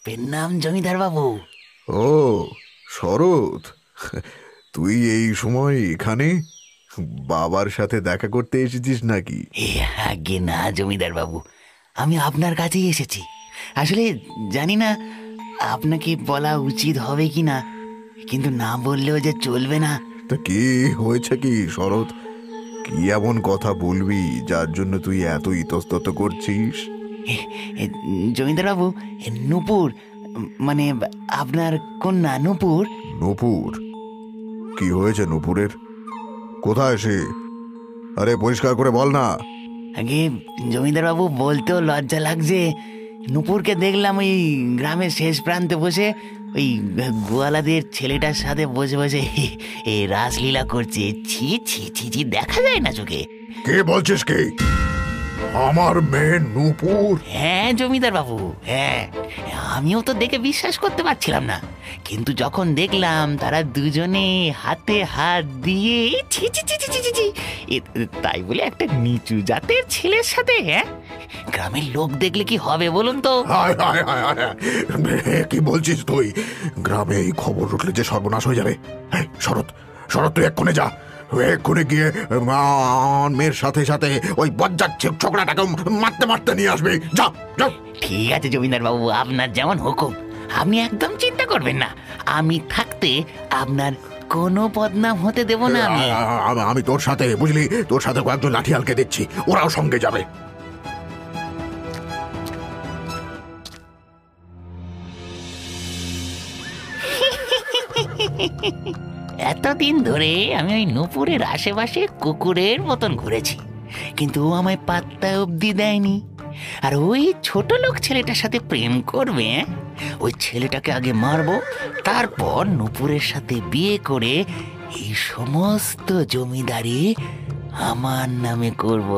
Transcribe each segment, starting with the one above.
প্রণাম জমিদার বাবু। ও শরৎ, তুই এই সময় এখানে বাবার সাথে দেখা করতে এসেছিস নাকি? আগে না জমিদার বাবু, আমি আপনার কাছেই এসেছি। আসলে জানি না আপনাকে বলা উচিত হবে কি না, কিন্তু না বললেও যে চলবে না। তা কি হয়েছে কি শরৎ? কি এমন কথা বলবি যার জন্য তুই এত ইতস্তত করছিস? জমিদার বাবু, নূপুর, মানে আপনার কন্যা নূপুর। নূপুর? কি হয়েছে নূপুরের? কোথায় সে? আরে পরিষ্কার করে বল না। আগে জমিদার বাবু, বলতেও লজ্জা লাগছে। নূপুরকে দেখলাম ওই গ্রামের শেষ প্রান্তে বসে ওই গোয়ালাদের ছেলেটার সাথে বসে বসে এই রাসলীলা করছে। ছি ছি ছি ছি, দেখা যায় না চোখে। কে বলছিস? কে? আমার মেয়ে নূপুর? হ্যাঁ জমিদার বাবু, হ্যাঁ। আমিও তো দেখে বিশ্বাস করতে পারছিলাম না, কিন্তু যখন দেখলাম তারা দুজনে হাতে হাত দিয়ে ছি ছি ছি ছি ছি ছি, তাই বলে একটা নিচু জাতের ছেলের সাথে, হ্যাঁ, গ্রামের লোক দেখলে কি হবে বলুন তো? কি বলছিস তুই? গ্রামে এই খবর উঠলে যে সর্বনাশ হয়ে যাবে। শরৎ, শরৎ, তুই এক্ষুনি যা, এক্ষুনি গিয়ে মেয়ের সাথে সাথে ওই বজ্জাত ছোকরাটাকে মারতে মারতে নিয়ে আসবি। যা যা। ঠিক আছে জমিদার বাবু, আপনার যেমন হুকুম। আপনি একদম চিন্তা করবেন না, আমি থাকতে আপনার কোনো বদনাম হতে দেব না। আমি তোর সাথে, বুঝলি, তোর সাথে কয়েকজন লাঠিয়ালকে দিচ্ছি, ওরাও সঙ্গে যাবে। এতদিন ধরে আমি ওই নূপুরের আশেপাশে কুকুরের মতন ঘুরেছি, কিন্তু ও আমায় পাত্তা অবধি দেয়নি। আর ওই ছোট লোক ছেলেটার সাথে প্রেম করবে, ওই ছেলেটাকে আগে মারবো, তারপর নূপুরের সাথে বিয়ে করে এই সমস্ত জমিদারি আমার নামে করবো।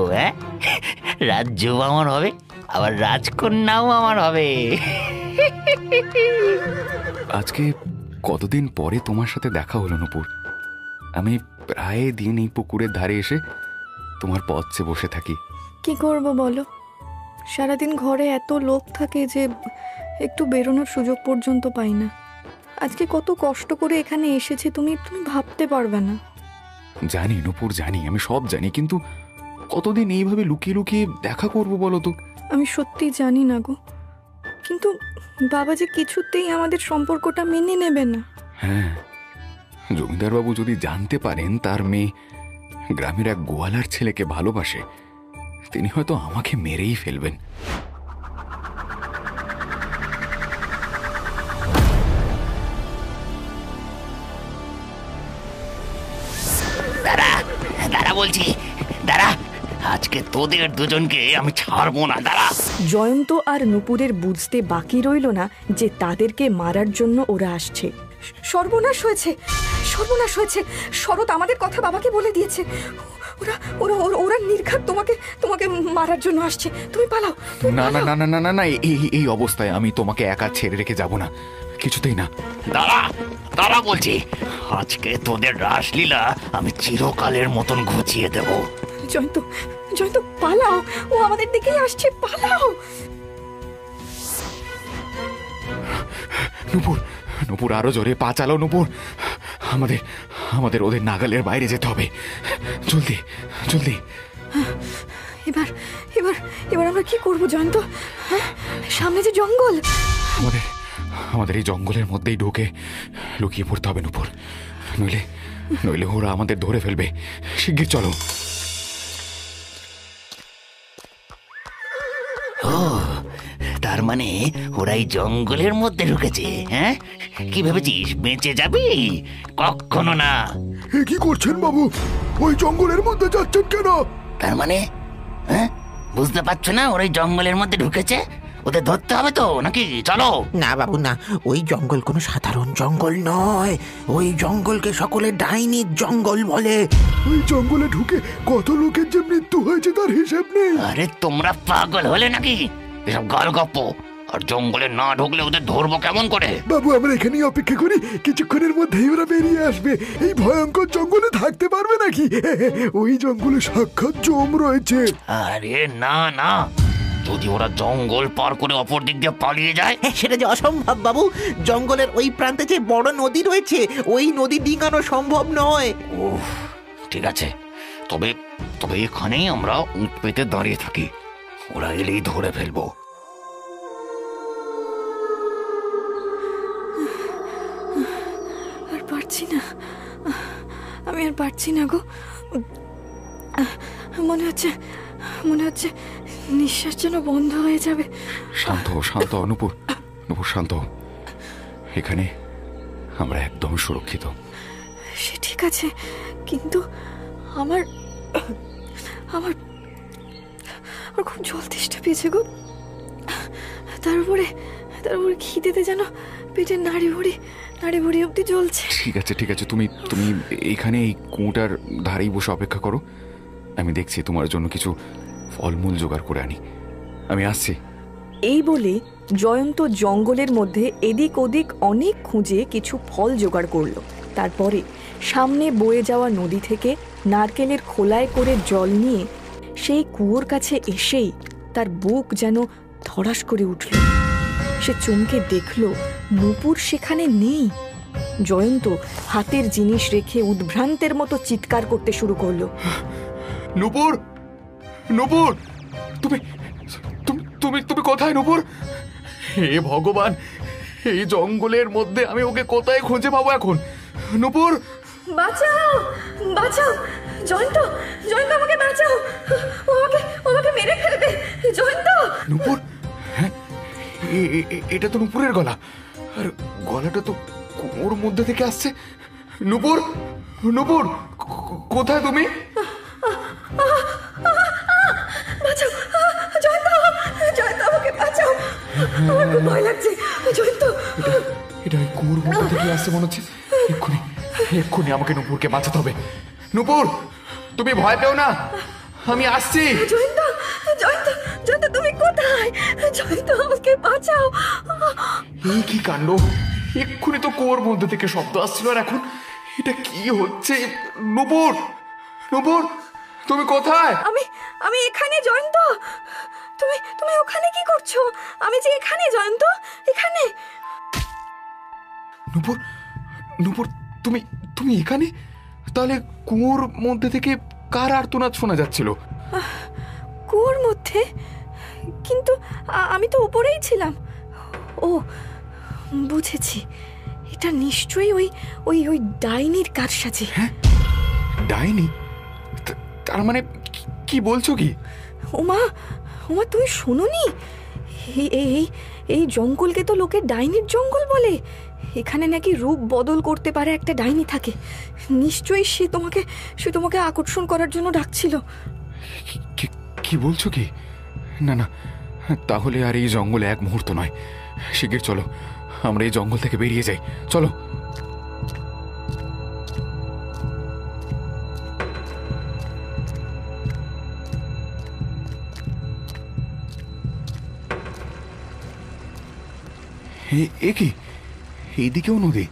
রাজ্য আমার হবে, আবার রাজকন্যাও আমার হবে। আজকে কতদিন পরে তোমার সাথে দেখা হলো নূপুর। আমি প্রায় দিন এই পুকুরের ধারে এসে তোমার পথ চেয়ে বসে থাকি। কি করব বলো, সারাদিন ঘরে এত লোক থাকে যে একটু বেরোনোর সুযোগ পর্যন্ত পাই না। আজকে কত কষ্ট করে এখানে এসেছি, তুমি ভাবতে পারবে না। জানি নূপুর, জানি, আমি সব জানি, কিন্তু কতদিন এইভাবে লুকিয়ে লুকিয়ে দেখা করব বলো তো? আমি সত্যি জানি না গো, কিন্তু বাবা যে কিছুতেই আমাদের সম্পর্কটা মেনে নেবে না। হ্যাঁ, জমিদারবাবু যদি জানতে পারেন তার মেয়ে গ্রামের এক গোয়ালার ছেলেকে ভালোবাসে, তিনি হয়তো আমাকে মেরেই ফেলবেন। দাঁড়া দাঁড়া বলছি, দাঁড়া, আজকে তোদের দুজনকে আমি ছাড়বো না, দাঁড়া। জয়ন্ত আর নূপুরের বুঝতে বাকি রইল না যে তাদেরকে মারার জন্য ওরা আসছে। সর্বনাশ হয়েছে, সর্বনাশ হয়েছে। শরৎ আমাদের কথা বাবাকে বলে দিয়েছে। ওরা ওরা ওরা নির্ঘাত তোমাকে মারার জন্য আসছে। তুমি পালাও। না না না না না না, এই অবস্থায় আমি তোমাকে একা ছেড়ে রেখে যাব না, কিছুতেই না। দাঁড়া দাঁড়া বলছি, আজকে তোদের রাসলীলা আমি চিরকালের মতন ঘুচিয়ে দেব। জয়ন্ত, জয়ন্ত পালাও, ও আমাদের দিকেই আসছে, পালাও। নূপুর, নূপুর, আরো জোরে পা চালাও নূপুর। আমাদের আমাদের ওদের নাগালের বাইরে যেতে হবে, জলদি জলদি। এবার এবার এবার আমরা কি করবো জয়ন্ত? সামনে যে জঙ্গল, আমাদের এই জঙ্গলের মধ্যেই ঢুকে লুকিয়ে পড়তে হবে নূপুর, নইলে নইলে ওরা আমাদের ধরে ফেলবে। শিগগির চলো। ও, তার মানে ওরা এই জঙ্গলের মধ্যে ঢুকেছে। হ্যাঁ, কি ভেবেছিস বেঁচে যাবি? কখনো না। কি করছেন বাবু? ওই জঙ্গলের মধ্যে যাচ্ছেন কেন? তার মানে, হ্যাঁ, বুঝতে পারছো না ওরা এই জঙ্গলের মধ্যে ঢুকেছে? ওদের ধরতে হবে তো নাকি? চলো। না বাবু না, ওই জঙ্গল কোনো সাধারণ জঙ্গল নয়, ওই জঙ্গলকে সকলে ডাইনির জঙ্গল বলে। ওই জঙ্গলে ঢুকে কত লোকের যে মৃত্যু হয়েছে তার হিসেব নেই। আরে তোমরা পাগল হলে নাকি? এসব গল্প। আর জঙ্গলে না ঢুকলে ওদের ধরবো কেমন করে? বাবু, আমরা এখানেই অপেক্ষা করি, কিছুক্ষণের মধ্যেই ওরা বেরিয়ে আসবে। এই ভয়ঙ্কর জঙ্গলে থাকতে পারবে নাকি? ওই জঙ্গলে সাক্ষাৎ জম রয়েছে। আরে না না, যদি ওরা জঙ্গল পার করে অপর দিক দিয়ে পালিয়ে যায়? সেটা যে অসম্ভব বাবু, জঙ্গলের ওই প্রান্তে যে বড় নদী রয়েছে, ওই নদী ডিঙানো সম্ভব নয়। উফ, ঠিক আছে, তবে তবে এখানেই আমরা উঁট পেতে দাঁড়িয়ে থাকি, ওরা এলেই ধরে ফেলবো। আর পারছি না, আমি আর পারছি না গো। মনে হচ্ছে নিঃশ্বাস যেন বন্ধ হয়ে যাবে। শান্ত শান্ত নূপুর, নূপুর শান্ত। এখানে আমরা একদম সুরক্ষিত। সে ঠিক আছে, কিন্তু আমার আমার আমার খুব জল তেষ্টা পেয়েছে গো। তার উপরে খিদেতে যেন পেটের নাড়ি ভুড়ি অব্দি জ্বলছে। ঠিক আছে ঠিক আছে, তুমি তুমি এইখানে এই কুঁটার ধারেই বসে অপেক্ষা করো। আমি দেখছি তোমার জন্য কিছু ফলমূল জোগাড় করে আনি। আমি আসছি। এই বলে জয়ন্ত জঙ্গলের মধ্যে এদিক ওদিক অনেক খুঁজে কিছু ফল জোগাড় করল। তারপরে সামনে বয়ে যাওয়া নদী থেকে নারকেলের খোলায় করে জল নিয়ে সেই কুয়োর কাছে এসেই তার বুক যেন ধড়াস করে উঠল। সে চমকে দেখল নূপুর সেখানে নেই। জয়ন্ত হাতের জিনিস রেখে উদ্ভ্রান্তের মতো চিৎকার করতে শুরু করলো। নূপুর, নূপুর, তুমি তুমি তুমি কোথায় নূপুর? হে ভগবান, এই জঙ্গলের মধ্যে আমি ওকে কোথায় খুঁজে পাবো এখন? নূপুর, বাঁচাও বাঁচাও, জয়ন্ত আমাকে বাঁচাও, আমাকে মেরে ফেলবে জয়ন্ত। নূপুর, হ্যাঁ এটা তো নূপুরের গলা, আর গলাটা তো কোমর মধ্যে থেকে আসছে। নূপুর, নূপুর, কোথায় তুমি? বাঁচাও জয়ন্ত আমাকে বাঁচাও, আমার খুব ভয় লাগছে জয়ন্ত। এটা কোমর মধ্যে থেকে আসছে মনে হচ্ছে। এক্ষুনি আমাকে নূপুরকে বাঁচাতে হবে। নূপুর, তুমি ভয় পেও না, আমি আসছি। জয়ন্ত তুমি কোথায়? জয়ন্ত আমাকে বাঁচাও। এই কি কাণ্ড, এক্ষুনি তো কোমর মধ্যে থেকে শব্দ আসছিল, আর এখন এটা কি হচ্ছে? নূপুর, নূপুর, তুমি কোথায়? আমি এখানে জয়ন্ত। তুমি ওখানে কি করছো? আমি যে এখানে জয়ন্ত, এখানে। নূপুর, নূপুর, তুমি এখানে? তাহলে কুয়োর মধ্যে থেকে কার আর্তনাদ শোনা যাচ্ছিল? কুয়োর মধ্যে? কিন্তু আমি তো উপরেই ছিলাম। ও বুঝেছি, এটা নিশ্চয়ই ওই ডাইনির কারসাজি। হ্যাঁ, ডাইনি? তার মানে কি বলছো কি? ওমা তুমি শোনোনি? এই জঙ্গলকে তো লোকে ডাইনির জঙ্গল বলে। এখানে নাকি রূপ বদল করতে পারে একটা ডাইনি থাকে। নিশ্চয়ই সে তোমাকে আকর্ষণ করার জন্য ডাকছিল। কি বলছো কি? না না, তাহলে আর এই জঙ্গলে এক মুহূর্ত নয়। শিগগির চলো, আমরা এই জঙ্গল থেকে বেরিয়ে যাই। চলো। এ কি, এইদিকেও নদী?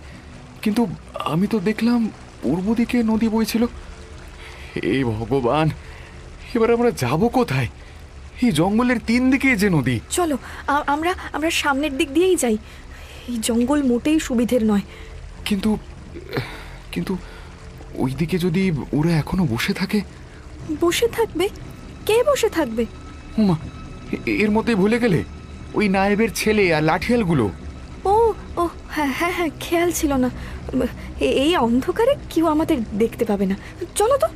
কিন্তু আমি তো দেখলাম পূর্ব দিকে নদী বইছিল। হে ভগবান, এবার আমরা যাব কোথায়? এই জঙ্গলের 3 দিকে যে নদী। চলো আমরা সামনের দিক দিয়েই যাই। এই জঙ্গল মোটেই সুবিধের নয়। কিন্তু ওইদিকে যদি ওরা এখনো বসে থাকে? বসে থাকবে? কে বসে থাকবে? ওমা, এর মধ্যে ভুলে গেলে ওই নায়েবের ছেলে আর লাঠিয়ালগুলো। ও হ্যাঁ, খেয়াল ছিল না। এই অন্ধকারে কেউ আমাদের দেখতে পাবে না। চলো তো।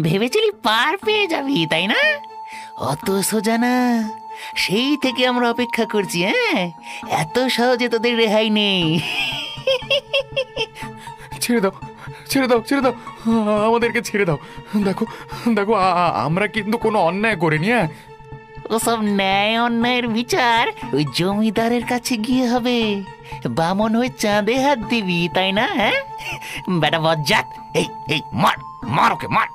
ভেবেছিলি পার পেয়ে যাবি, তাই না? অত সোজা না। সেই থেকে আমরা অপেক্ষা করছি। হ্যাঁ, এত সহজে তোদের রেহাই নেই। ছেড়ে দাও, ছেড়ে দাও, ছেড়ে দাও, আমাদেরকে ছেড়ে দাও। দেখো দেখো, আমরা কিন্তু কোনো অন্যায় করিনি। হ্যাঁ, ওসব ন্যায় অন্যায়ের বিচার ওই জমিদারের কাছে গিয়ে হবে। বামন হয়ে চাঁদে হাত দিবি, তাই না? হ্যাঁ বেটা বজ্জাত, এই মার ওকে, মার।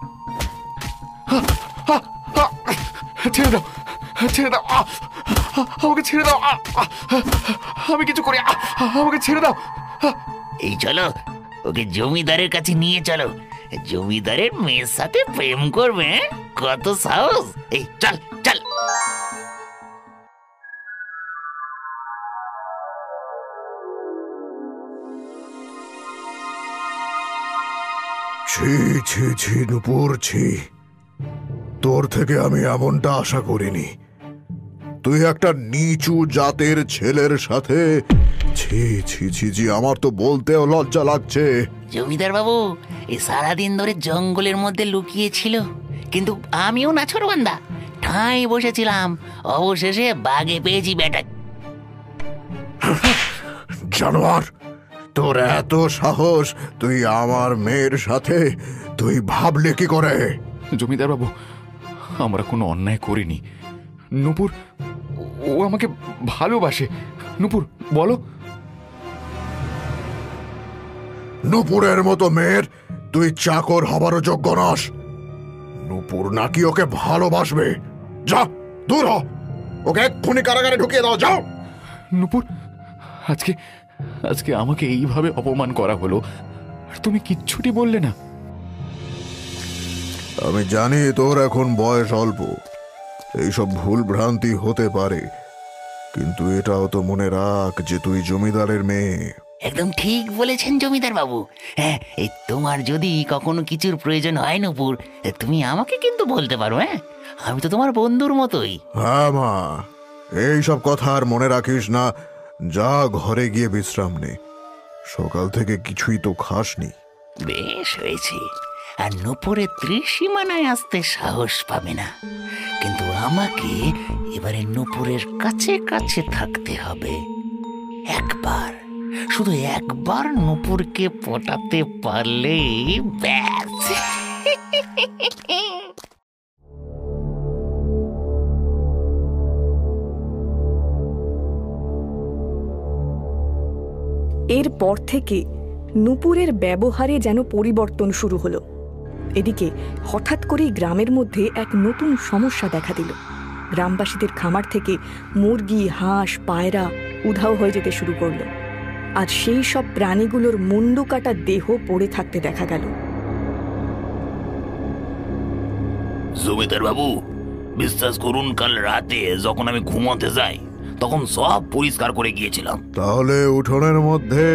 ছেড়ে দাও, ছেড়ে দাও, আমাকে ছেড়ে দাও, আমি কিছু করি, আমাকে ছেড়ে দাও। এই চলো, ওকে জমিদারের কাছে নিয়ে চলো। জমিদারের মেয়ের সাথে প্রেম করবে, হ্যাঁ? কত সাহস! এই চল চল। ছি ছি ছি নুপুর, ছি। তোর থেকে আমি এমনটা আশা করিনি। তুই একটা নিচু জাতের ছেলের সাথে, ছি ছি ছি ছি, আমার তো বলতেও লজ্জা লাগছে। জমিদার বাবু এই সারাদিন ধরে জঙ্গলের মধ্যে লুকিয়েছিল, কিন্তু আমিও নাছোড়বান্দা ঠাঁই বসেছিলাম। অবশেষে বাগে পেয়েছি বেটা। জানোয়ার, তোর এত সাহস! তুই আমার মেয়ের সাথে, তুই ভাবলে কি করে? জমিদার বাবু, আমরা কোনো অন্যায় করিনি। নূপুর, ও আমাকে ভালোবাসে। নূপুর, বলো। নুপুরের মতো মেয়ের তুই চাকর হবারও যোগ্য নস। নুপুর নাকি ওকে ভালোবাসবে? যা, দূর হ, ওকে এক্ষুনি কারাগারে ঢুকিয়ে দাও, যাও। নূপুর, আজকে আজকে আমাকে এইভাবে অপমান করা হলো, আর তুমি কিচ্ছুটি বললে না। আমি জানি তোর এখন বয়স অল্প, এইসব ভুল ভ্রান্তি হতে পারে, কিন্তু এটাও তো মনে রাখ যে তুই জমিদারের মেয়ে। একদম ঠিক বলেছেন জমিদার বাবু। হ্যাঁ, এই তোমার যদি কখনো কিছুর প্রয়োজন হয় নূপুর, তুমি আমাকে কিন্তু বলতে পারো। হ্যাঁ, আমি তো তোমার বন্ধুর মতোই। হ্যাঁ মা, এইসব কথা আর মনে রাখিস না। যা, ঘরে গিয়ে বিশ্রাম নে, সকাল থেকে কিছুই তো খাসনি। বেশ হয়েছে। আর নূপুরের ত্রিসীমানায় আসতে সাহস পাবে না, কিন্তু আমাকে এবারে নূপুরের কাছে কাছে থাকতে হবে। একবার, শুধু একবার নূপুরকে পটাতে পারলেই ব্যাস। এরপর থেকে নূপুরের ব্যবহারে যেন পরিবর্তন শুরু হলো। এদিকে হঠাৎ করেই গ্রামের মধ্যে এক নতুন সমস্যা দেখা দিল। গ্রামবাসীদের খামার থেকে মুরগি, হাঁস, পায়রা উধাও হয়ে যেতে শুরু করলো। আর সেই সব প্রাণীগুলোর মুন্ডু কাটা দেহ পড়ে থাকতে দেখা গেল। জমিদার বাবু, বিশ্বাস করুন, কাল রাতে যখন আমি ঘুমাতে যাই তখন সব পরিষ্কার করে গিয়েছিলাম। তাহলে উঠোনের মধ্যে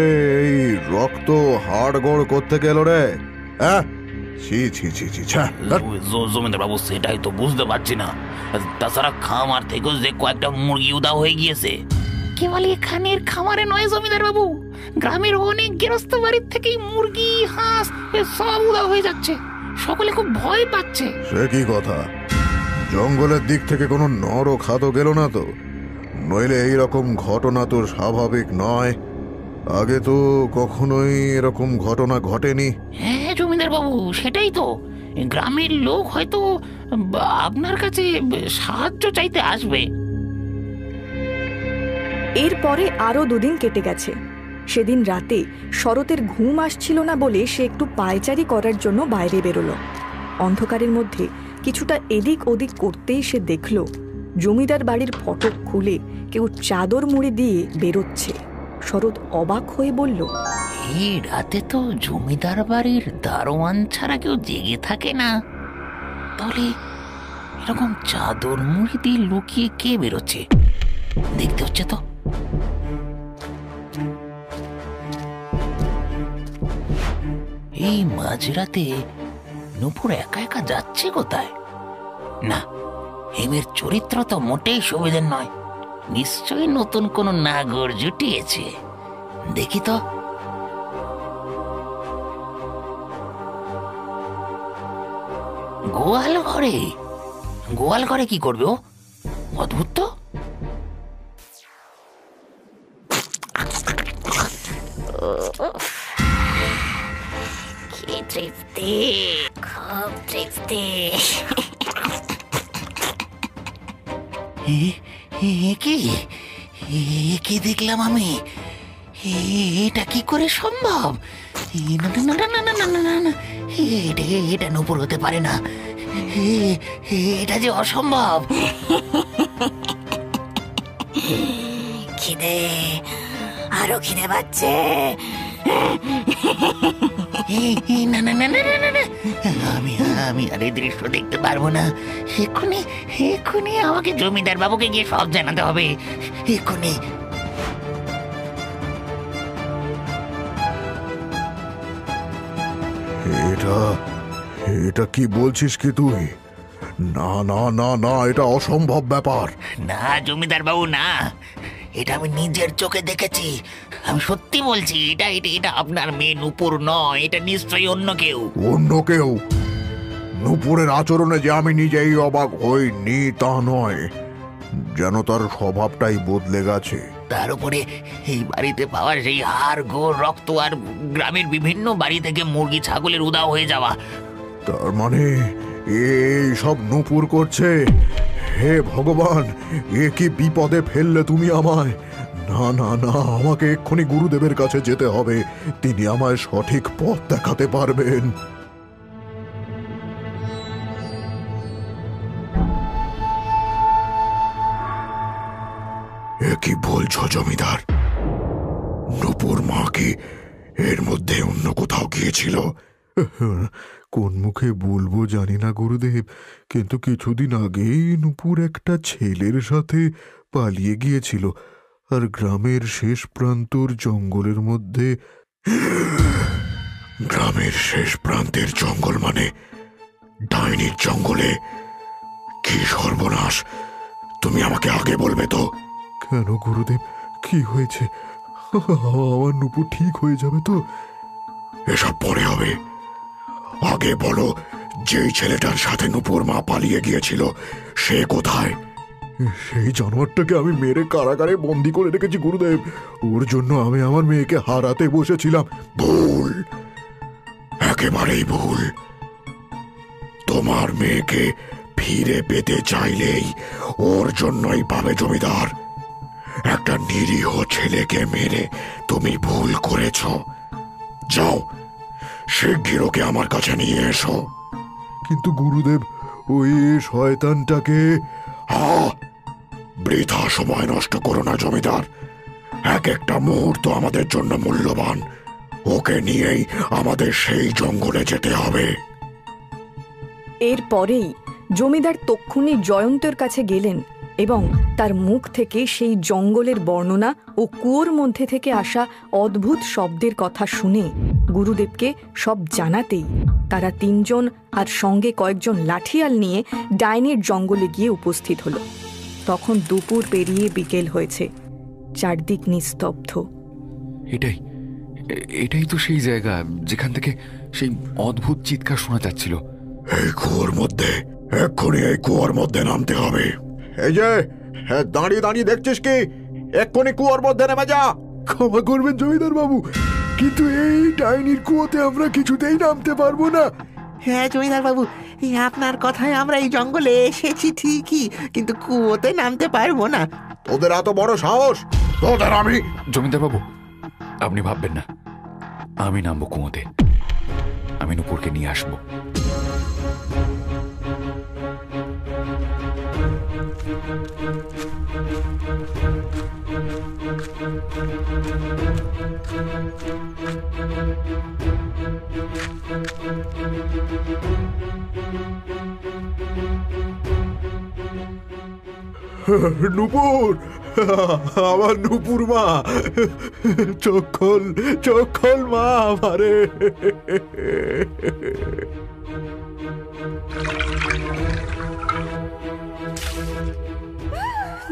এই রক্ত হাড়গোড় করতে গেল রে? হ্যাঁ, ছি ছি ছি ছি, ছ্যা। জমিদার বাবু, সেটাই তো বুঝতে পারছি না। তাছাড়া খামার থেকেও যে কয়েকটা মুরগি উধাও হয়ে গিয়েছে। কেবল এখানের খামারে নয় জমিদার বাবু, গ্রামের অনেক গৃহস্থ বাড়ির থেকেই মুরগি, হাঁস সব উধাও হয়ে যাচ্ছে। সকলে খুব ভয় পাচ্ছে। সে কি কথা? জঙ্গলের দিক থেকে কোনো নরও খাদও গেল না তো? নইলে এইরকম ঘটনা তো স্বাভাবিক নয়। আগে তো কখনোই এরকম ঘটনা ঘটেনি। হ্যাঁ জমিদার বাবু, সেটাই তো। গ্রামের লোক হয়তো আপনার কাছে সাহায্য চাইতে আসবে। এরপরে আরো দুদিন কেটে গেছে। সেদিন রাতে শরতের ঘুম আসছিল না বলে সে একটু পায়চারি করার জন্য বাইরে বেরোলো। অন্ধকারের মধ্যে কিছুটা এদিক ওদিক করতেই সে দেখল জমিদার বাড়ির ফটক খুলে কেউ চাদর মুড়ি দিয়ে বেরোচ্ছে। শরৎ অবাক হয়ে বলল, এই রাতে তো জমিদার বাড়ির দারোয়ান ছাড়া কেউ জেগে থাকে না, তাহলে এরকম চাদর মুড়ি দিয়ে লুকিয়ে কে বেরোচ্ছে? দেখতে হচ্ছে তো। এই মাঝরাতে নূপুর একা একা যাচ্ছে কোথায়? না, হেমের চরিত্র তো মোটেই সুবিধের নয়। নিশ্চয়ই নতুন কোনো নাগর জুটিয়েছে। দেখি তো। গোয়াল ঘরে? গোয়াল ঘরে কি করবে ও? অদ্ভুত তো। কি তৃপ্তি, খুব তৃপ্তি। কি দেখলাম আমি? এটা কি করে সম্ভব? এটা নূপুর হতে পারে না। এটা যে অসম্ভব। খিদে, আরো খিদে পাচ্ছে। না না না না না না, আমি আর এই দৃশ্য দেখতে পারবো না। এক্ষুনি এক্ষুনি আমাকে জমিদার বাবুকে গিয়ে সব জানাতে হবে, এক্ষুনি। এটা এটা কি বলছিস কি তুই? না না না না, এটা অসম্ভব ব্যাপার। না জমিদার বাবু না, এটা আমি নিজের চোখে দেখেছি। আমি সত্যি বলছি, এটা এটা এটা আপনার মেয়ে নূপুর নয়, এটা নিশ্চয়ই অন্য কেউ। অন্য কেউ? নূপুরের আচরণে যে আমি নিজেই অবাক হইনি তা নয়, যেন তার স্বভাবটাই বদলে গেছে। তার উপরে এই বাড়িতে পাওয়া সেই হাড় গোড় রক্ত আর গ্রামের বিভিন্ন বাড়ি থেকে মুরগি ছাগলের উধাও হয়ে যাওয়া। তার মানে এই সব নূপুর করছে? হে ভগবান, এ কি বিপদে ফেললে তুমি আমায়! না না না, আমাকে এক্ষুনি গুরুদেবের কাছে যেতে হবে, তিনি আমায় সঠিক পথ দেখাতে পারবেন। এ কি বলছো জমিদার? নূপুর মা কি এর মধ্যে অন্য কোথাও গিয়েছিল? কোন মুখে বলবো জানি না গুরুদেব, কিন্তু কিছুদিন আগেই নূপুর একটা ছেলের সাথে পালিয়ে গিয়েছিল, আর গ্রামের শেষ প্রান্তর জঙ্গলের মধ্যে। গ্রামের শেষ প্রান্তের জঙ্গল মানে ডাইনির জঙ্গলে? কি সর্বনাশ! তুমি আমাকে আগে বলবে তো। কেন গুরুদেব, কি হয়েছে? আমার নূপুর ঠিক হয়ে যাবে তো? এসব পরে হবে, আগে বলো, যেই ছেলেটার সাথে নূপুর মা পালিয়ে গিয়েছিল সে কোথায়? সেই জানোয়ারটাকে আমি মেরে কারাগারে বন্দি করে রেখেছি গুরুদেব, ওর জন্য আমি আমার মেয়েকে হারাতে বসেছিলাম। ভুল, একেবারেই ভুল। তোমার মেয়েকে ফিরে পেতে চাইলেই ওর জন্যই পাবে জমিদার। একটা নিরীহ ছেলেকে মেরে তুমি ভুল করেছ। যাও, শিগগির ওকে আমার কাছে নিয়ে এসো। কিন্তু গুরুদেব, ওই শয়তানটাকে... বৃথা সময় নষ্ট করো না জমিদার, এক একটা মুহূর্ত আমাদের জন্য মূল্যবান। ওকে নিয়েই আমাদের সেই জঙ্গলে যেতে হবে। এরপরেই জমিদার তক্ষুনি জয়ন্তের কাছে গেলেন এবং তার মুখ থেকে সেই জঙ্গলের বর্ণনা ও কুয়োর মধ্যে থেকে আসা অদ্ভুত শব্দের কথা শুনে গুরুদেবকে সব জানাতেই তারা তিনজন আর সঙ্গে কয়েকজন লাঠিয়াল নিয়ে ডাইনির জঙ্গলে গিয়ে উপস্থিত হল। তখন দুপুর পেরিয়ে বিকেল হয়েছে, চারদিক নিস্তব্ধ। এটাই তো সেই জায়গা যেখান থেকে সেই অদ্ভুত চিৎকার শোনা যাচ্ছিল। এই কুয়োর মধ্যে, এক্ষুনি এই কুয়োর মধ্যে নামতে হবে। এই যে দাঁড়িয়ে দাঁড়িয়ে দেখছিস কি? এক্ষুনি কুয়োর মধ্যে নেমে যা। ক্ষমা করবেন জমিদার বাবু, কিন্তু এই ডাইনির কুয়োতে আমরা কিছুতেই নামতে পারবো না। হ্যাঁ জমিদার বাবু, আপনার কথায় আমরা এই জঙ্গলে এসেছি ঠিকই, কিন্তু কুয়োতে নামতে পারবো না। তোদের এত বড় সাহস! তোদের আমি... জমিদার বাবু, আপনি ভাববেন না, আমি নামবো কুয়োতে। আমি নূপুরকে নিয়ে আসবো। নূপুর, আমার নূপুর মা, চোখ খোল মা আমারে।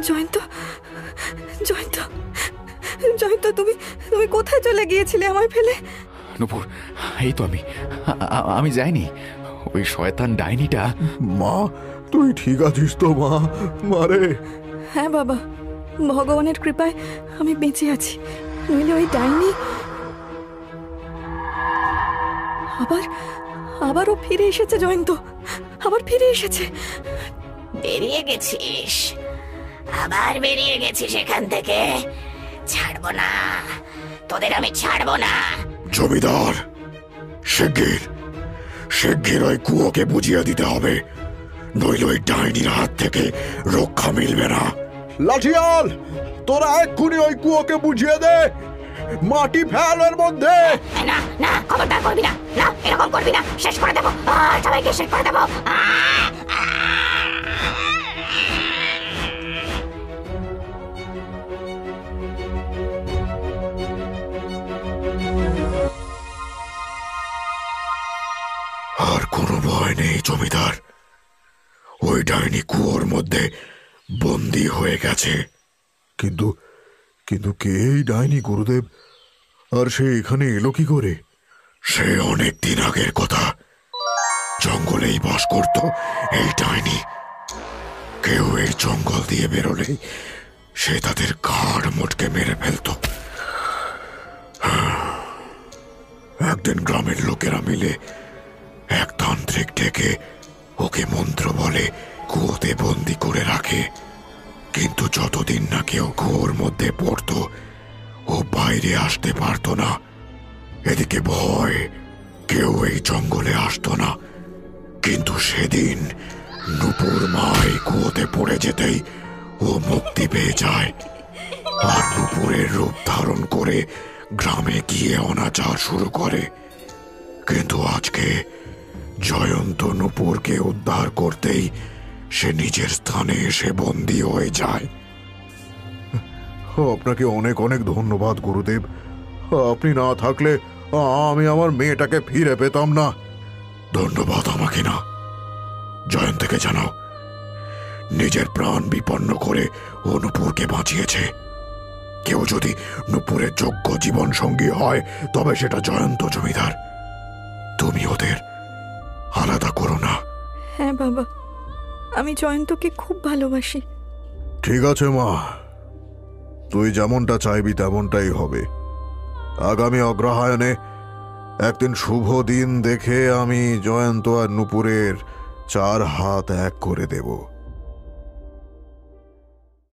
জয়ন্ত, জয়ন্ত, জয়ন্ত, তুমি তুমি কোথায় চলে গিয়েছিলে আমায় ফেলে? নূপুর, এই তো আমি যাইনি। ওই শয়তান ডাইনিটা... মা, তুই ঠিক আছিস তো মা? মারে। হ্যাঁ বাবা, ভগবানের কৃপায় আমি বেঁচে আছি, নইলে ওই ডাইনি আবারও ফিরে এসেছে। জয়ন্ত আবার ফিরে এসেছে। বেরিয়ে গেছিস? আবার বেরিয়ে গেছিস এখান থেকে? ছাড়বো না তোদের, আমি ছাড়বো না। জমিদার, শিগগির ওই কুয়োকে বুঝিয়ে দিতে হবে, নইলে ওই ডাইনির হাত থেকে রক্ষা মিলবে না। লাঠিয়াল, তোরা এক্ষুনি ওই কুয়োকে বুঝিয়ে দে, মাটি ফেল এর মধ্যে। না না, খবরদার করবি না, না এরকম করবি না, শেষ করে দেবো, সবাইকে শেষ করে দেবো। আর কোনো ভয় নেই জমিদার, ওই ডাইনি কুয়োর মধ্যে বন্দী হয়ে গেছে। কিন্তু কিন্তু কে এই ডাইনি গুরুদেব, আর সে এখানে এলো কি করে? সে অনেক দিন আগের কথা, জঙ্গলেই বাস করত এই ডাইনি। কেউ এই জঙ্গল দিয়ে বেরোলেই সে তাদের ঘাড় মোটকে মেরে ফেলত। একদিন গ্রামের লোকেরা মিলে এক তান্ত্রিক ডেকে ওকে মন্ত্র বলে কুয়োতে বন্দি করে রাখে। কিন্তু যতদিন না কেউ কুয়োর মধ্যে পড়তো, ও বাইরে আসতে পারতো না। এদিকে ভয়, কেউ এই জঙ্গলে আসতো না। কিন্তু সেদিন নুপুর মাই কুয়োতে পড়ে যেতেই ও মুক্তি পেয়ে যায়, আর নুপুরের রূপ ধারণ করে গ্রামে গিয়ে অনাচার শুরু করে। কিন্তু আজকে জয়ন্ত নুপুরকে উদ্ধার করতেই সে নিজের স্থানে এসে বন্দী হয়ে যায়। আপনাকে অনেক অনেক ধন্যবাদ গুরুদেব, আপনি না থাকলে আমি আমার মেয়েটাকে ফিরে পেতাম না। ধন্যবাদ আমাকে না, জয়ন্তকে জানাও নিজের প্রাণ বিপন্ন করে ও নুপুরকে বাঁচিয়েছে। কেউ যদি নুপুরের যোগ্য জীবন সঙ্গী হয় তবে সেটা জয়ন্ত জমিদার। তুমি ওদের আলাদা করো না। হ্যাঁ বাবা, আমি জয়ন্তকে খুব ভালোবাসি। ঠিক আছে মা, তুই যেমনটা চাইবি তেমনটাই হবে। আগামী অগ্রহায়ণে একদিন শুভ দিন দেখে আমি জয়ন্ত আর নুপুরের 4 হাত এক করে দেব।